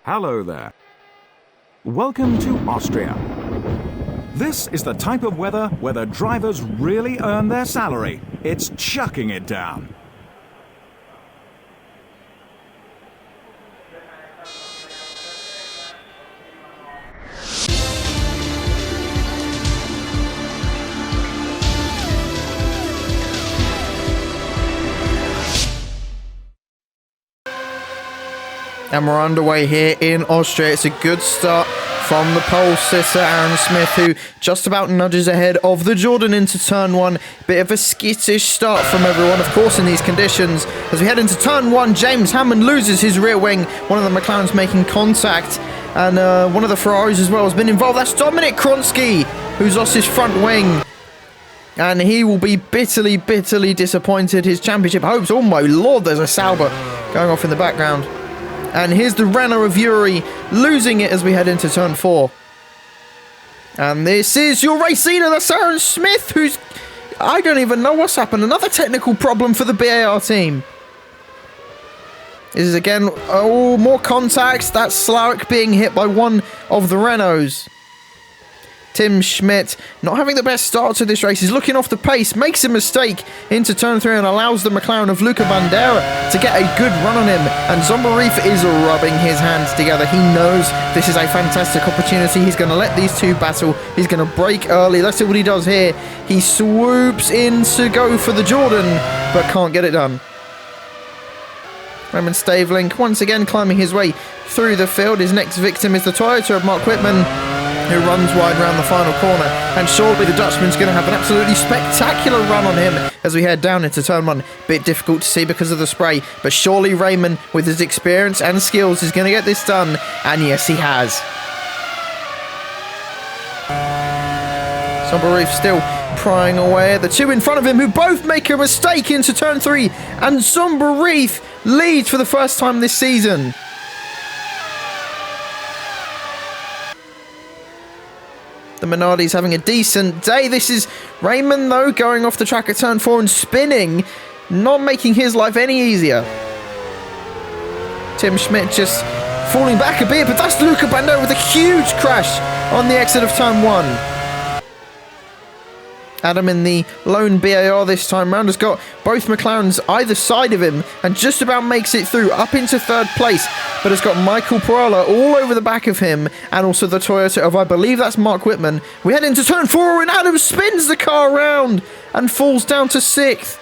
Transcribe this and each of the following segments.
Hello there. Welcome to Austria. This is the type of weather where the drivers really earn their salary. It's chucking it down. And we're underway here in Austria. It's a good start from the pole sitter, Aaron Smith, who just about nudges ahead of the Jordan into turn one. Bit of a skittish start from everyone, of course, in these conditions. As we head into turn one, James Hammond loses his rear wing. One of the McLarens making contact, and one of the Ferraris as well has been involved. That's Dominic Kronsky, who's lost his front wing. And he will be bitterly, bitterly disappointed. His championship hopes, oh my lord, there's a Sauber going off in the background. And here's the Renault of Yuri losing it as we head into turn four. And this is your race leader, that's Aaron Smith, who's... I don't even know what's happened. Another technical problem for the BAR team. This is again, oh, more contacts. That's Slowik being hit by one of the Renaults. Tim Schmidt not having the best start to this race. He's looking off the pace, makes a mistake into turn three and allows the McLaren of Luca Bandera to get a good run on him. And Zombarif is rubbing his hands together. He knows this is a fantastic opportunity. He's going to let these two battle. He's going to brake early. Let's see what he does here. He swoops in to go for the Jordan, but can't get it done. Raymond Stavelink once again climbing his way through the field. His next victim is the Toyota of Mark Whitman, who runs wide around the final corner, and surely the Dutchman's going to have an absolutely spectacular run on him as we head down into turn one. Bit difficult to see because of the spray, but surely Raymond, with his experience and skills, is going to get this done, and yes, he has. Zombarif still prying away at the two in front of him, who both make a mistake into turn three, and Zombarif leads for the first time this season. The Minardi's having a decent day. This is Raymond, though, going off the track at turn four and spinning, not making his life any easier. Tim Schmidt just falling back a bit, but that's Luca Bandera with a huge crash on the exit of turn one. Adam in the lone BAR this time round has got both McLarens either side of him and just about makes it through up into third place, but has got Michael Parola all over the back of him and also the Toyota of, I believe that's Mark Whitman. We head into turn four and Adam spins the car around and falls down to sixth.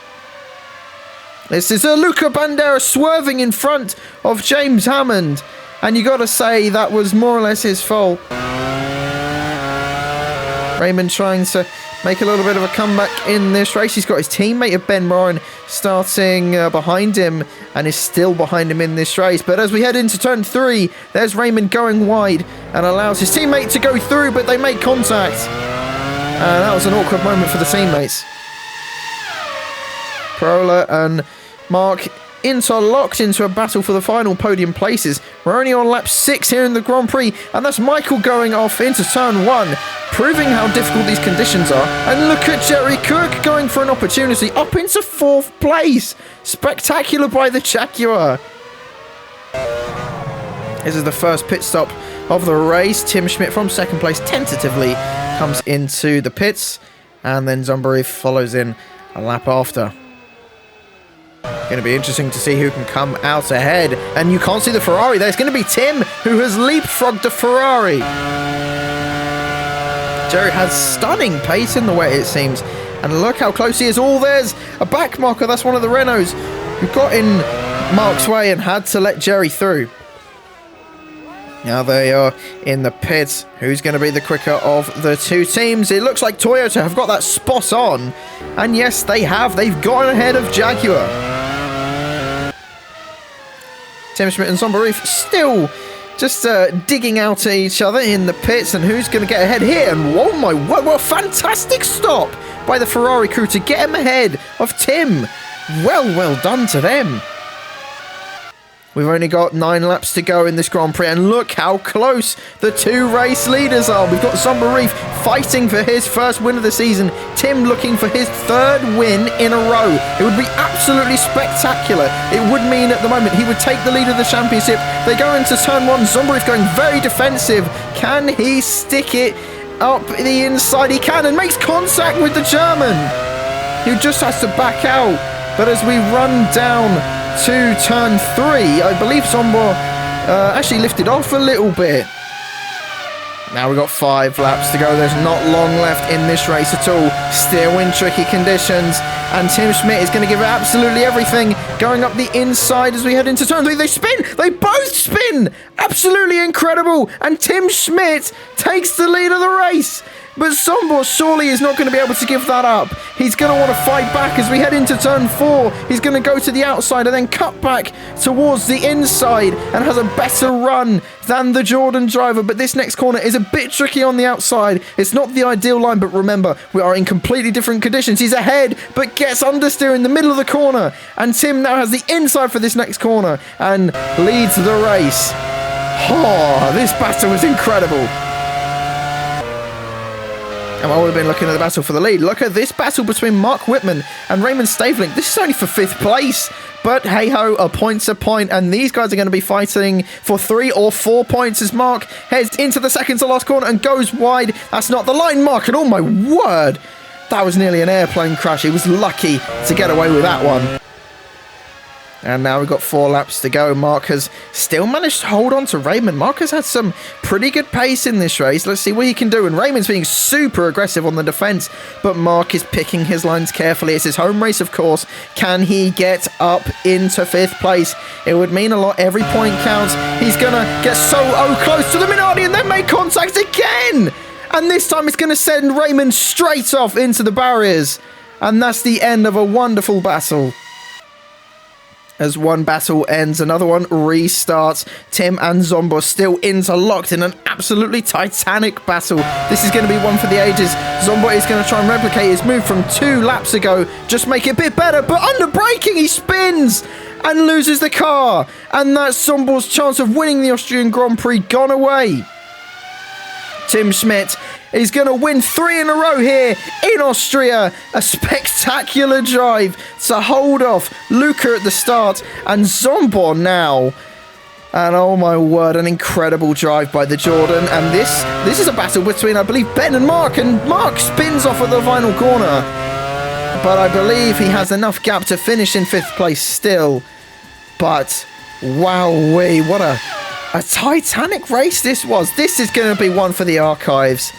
This is Luca Bandera swerving in front of James Hammond, and you got to say that was more or less his fault. Raymond trying to make a little bit of a comeback in this race. He's got his teammate of Ben Moran starting behind him and is still behind him in this race. But as we head into turn three, there's Raymond going wide and allows his teammate to go through, but they make contact. And that was an awkward moment for the teammates. Parola and Mark interlocked into a battle for the final podium places. We're only on lap 6 here in the Grand Prix, and that's Michael going off into turn one, proving how difficult these conditions are. And look at Jerry Cook going for an opportunity up into fourth place. Spectacular by the Jaguar. This is the first pit stop of the race. Tim Schmidt from second place tentatively comes into the pits, and then Zombarif follows in a lap after. Going to be interesting to see who can come out ahead. And you can't see the Ferrari there. It's going to be Tim, who has leapfrogged the Ferrari. Jerry has stunning pace in the way, it seems. And look how close he is. Oh, there's a back marker. That's one of the Renaults who got in Mark's way and had to let Jerry through. Now they are in the pits. Who's going to be the quicker of the two teams? It looks like Toyota have got that spot on. And yes, they have. They've gone ahead of Jaguar. Tim Schmidt and Zombarif still just digging out at each other in the pits. And who's going to get ahead here? And oh my word, what a fantastic stop by the Ferrari crew to get him ahead of Tim. Well done to them. We've only got 9 laps to go in this Grand Prix, and look how close the 2 race leaders are. We've got Zombo fighting for his first win of the season. Tim looking for his 3rd win in a row. It would be absolutely spectacular. It would mean at the moment he would take the lead of the championship. They go into turn 1. Zombo going very defensive. Can he stick it up the inside? He can, and makes contact with the German, who just has to back out. But as we run down to turn 3, I believe Zombo actually lifted off a little bit. Now we've got 5 laps to go. There's not long left in this race at all. Still in tricky conditions, and Tim Schmidt is going to give it absolutely everything, going up the inside as we head into turn 3. They spin! They both spin! Absolutely incredible! And Tim Schmidt takes the lead of the race. But Zombo surely is not going to be able to give that up. He's going to want to fight back as we head into turn 4. He's going to go to the outside and then cut back towards the inside and has a better run than the Jordan driver. But this next corner is a bit tricky on the outside. It's not the ideal line, but remember, we are in completely different conditions. He's ahead, but gets understeer in the middle of the corner. And Tim now has the inside for this next corner and leads the race. Oh, this battle was incredible. And while we've been looking at the battle for the lead, look at this battle between Mark Whitman and Raymond Stavling. This is only for 5th place, but hey-ho, a point's a point, and these guys are going to be fighting for 3 or 4 points as Mark heads into the second to last corner and goes wide. That's not the line, Mark, and oh my word, that was nearly an airplane crash. He was lucky to get away with that one. And now we've got 4 laps to go. Mark has still managed to hold on to Raymond. Mark has had some pretty good pace in this race. Let's see what he can do. And Raymond's being super aggressive on the defence, but Mark is picking his lines carefully. It's his home race, of course. Can he get up into 5th place? It would mean a lot. Every point counts. He's going to get so close to the Minardi and then make contact again. And this time it's going to send Raymond straight off into the barriers. And that's the end of a wonderful battle. As one battle ends, another one restarts. Tim and Zombo still interlocked in an absolutely titanic battle. This is going to be one for the ages. Zombo is going to try and replicate his move from 2 laps ago. Just make it a bit better, but under braking he spins and loses the car. And that's Zombo's chance of winning the Austrian Grand Prix gone away. Tim Schmidt is going to win 3 in a row here in Austria. A spectacular drive to hold off Luca at the start and Zombo now. And oh my word, an incredible drive by the Jordan. And this is a battle between, I believe, Ben and Mark. And Mark spins off at the final corner. But I believe he has enough gap to finish in 5th place still. But wowee, what a titanic race this was. This is going to be one for the archives.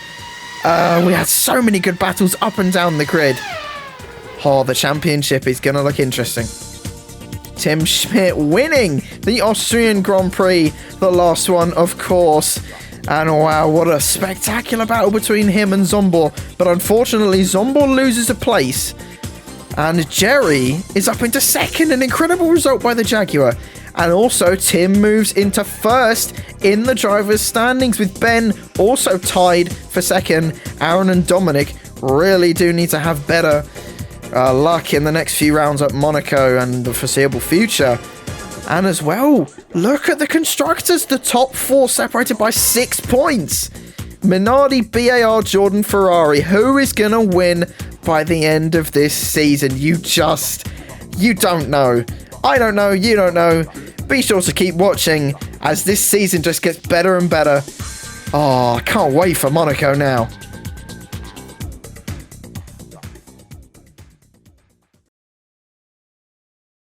We had so many good battles up and down the grid. Oh, the championship is going to look interesting. Tim Schmidt winning the Austrian Grand Prix, the last one, of course. And wow, what a spectacular battle between him and Zombo. But unfortunately, Zombo loses a place. And Jerry is up into 2nd. An incredible result by the Jaguar. And also, Tim moves into 1st in the driver's standings, with Ben also tied for 2nd. Aaron and Dominic really do need to have better luck in the next few rounds at Monaco and the foreseeable future. And as well, look at the constructors. The top 4 separated by 6 points. Minardi, BAR, Jordan, Ferrari. Who is going to win by the end of this season? You don't know. I don't know, you don't know. Be sure to keep watching as this season just gets better and better. Oh, I can't wait for Monaco now.